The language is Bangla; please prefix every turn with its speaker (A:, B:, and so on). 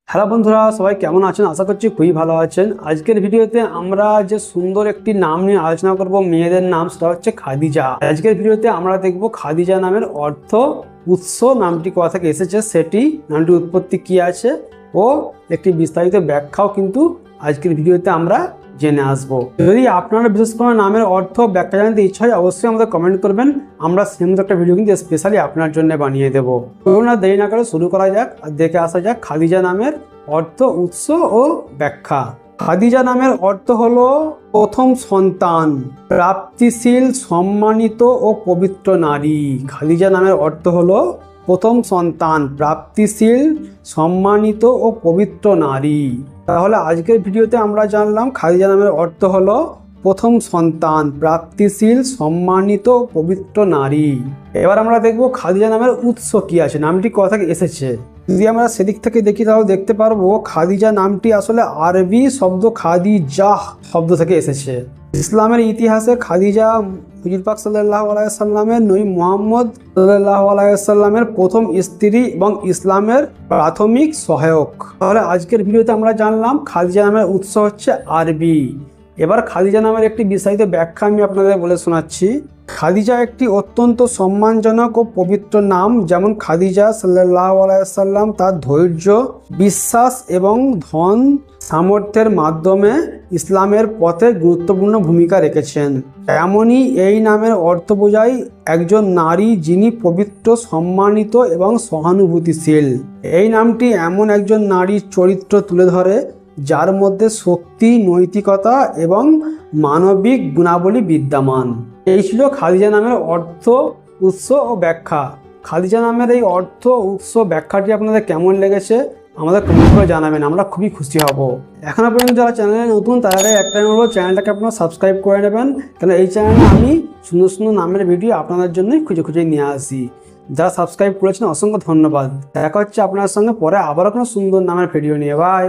A: হ্যালো বন্ধুরা, সবাই কেমন আছেন? আশা করছি খুবই ভালো আছেন। আজকের ভিডিওতে আমরা যে সুন্দর একটি নাম নিয়ে আলোচনা করব, মেয়েদের নাম, সেটা হচ্ছে খাদিজা। আজকের ভিডিওতে আমরা দেখব খাদিজা নামের অর্থ, উৎস, নামটি কোথা থেকে এসেছে, সেটি, নামটির উৎপত্তি কি আছে ও একটি বিস্তারিত ব্যাখ্যাও কিন্তু আজকের ভিডিওতে আমরা জেনে আসবো। যদি আপনারা বিশেষ কোনো নামের অর্থ ব্যাখ্যা জানতে ইচ্ছা হয়, অবশ্যই আমাদের কমেন্ট করবেন। আমরা সেরকম একটা ভিডিও কিন্তু স্পেশালি আপনার জন্য বানিয়ে দেবো। না দেরি না করে শুরু করা যাক আর দেখে আসা যাক খাদিজা নামের অর্থ, উৎস ও ব্যাখ্যা। খাদিজা নামের অর্থ হলো প্রথম সন্তান, প্রাপ্তিশীল, সম্মানিত ও পবিত্র নারী। খাদিজা নামের অর্থ হলো প্রথম সন্তান, প্রাপ্তিশীল, সম্মানিত ও পবিত্র নারী। তাহলে আজকের ভিডিওতে আমরা জানলাম খাদিজা নামের অর্থ হলো প্রথম সন্তান, প্রাপ্তিশীল, সম্মানিত ও পবিত্র নারী। এবার আমরা দেখব খাদিজা নামের উৎস কি আছে, নামটি কোথা থেকে এসেছে। যদি আমরা সেদিক থেকে দেখি তাহলে দেখতে পারবো খাদিজা নামটি আসলে আরবি শব্দ খাদিজাহ শব্দ থেকে এসেছে। ইসলামের ইতিহাসে খাদিজা হুজুর পাক সাল্লাল্লাহু আলাইহি সাল্লামের নবী মুহাম্মদ সাল্লাল্লাহু আলাইহি সাল্লামের প্রথম স্ত্রী এবং ইসলামের প্রাথমিক সহায়ক। তাহলে আজকের ভিডিওতে আমরা জানলাম খাদিজা নামের উৎস হচ্ছে আরবি। এবার খাদিজা নামের একটি বিস্তারিত ব্যাখ্যা আমি আপনাদের বলে শোনাচ্ছি। খাদিজা একটি অত্যন্ত সম্মানজনক ও পবিত্র নাম। যেমন খাদিজা সাল্লাল্লাহু আলাইহি সাল্লাম তার ধৈর্য, বিশ্বাস এবং ধন সামর্থ্যের মাধ্যমে ইসলামের পথে গুরুত্বপূর্ণ ভূমিকা রেখেছেন। এমনই এই নামের অর্থ বোঝায় একজন নারী যিনি পবিত্র, সম্মানিত এবং সহানুভূতিশীল। এই নামটি এমন একজন নারীর চরিত্র তুলে ধরে যার মধ্যে শক্তি, নৈতিকতা এবং মানবিক গুণাবলী বিদ্যমান। এই ছিল খাদিজা নামের অর্থ, উৎস ও ব্যাখ্যা। খাদিজা নামের এই অর্থ, উৎস, ব্যাখ্যাটি আপনাদের কেমন লেগেছে আমাদের কমেন্ট করে জানাবেন, আমরা খুবই খুশি হব। এখনো পর্যন্ত যারা চ্যানেলে নতুন তারা একটাই বলবো, চ্যানেলটাকে আপনারা সাবস্ক্রাইব করে নেবেন, কারণ এই চ্যানেলে আমি সুন্দর সুন্দর নামের ভিডিও আপনাদের জন্যই খুঁজে খুঁজে নিয়ে আসি। যারা সাবস্ক্রাইব করেছেন অসংখ্য ধন্যবাদ। দেখা হচ্ছে আপনার সঙ্গে পরে আবারও কোনো সুন্দর নামের ভিডিও নিয়ে। বাই।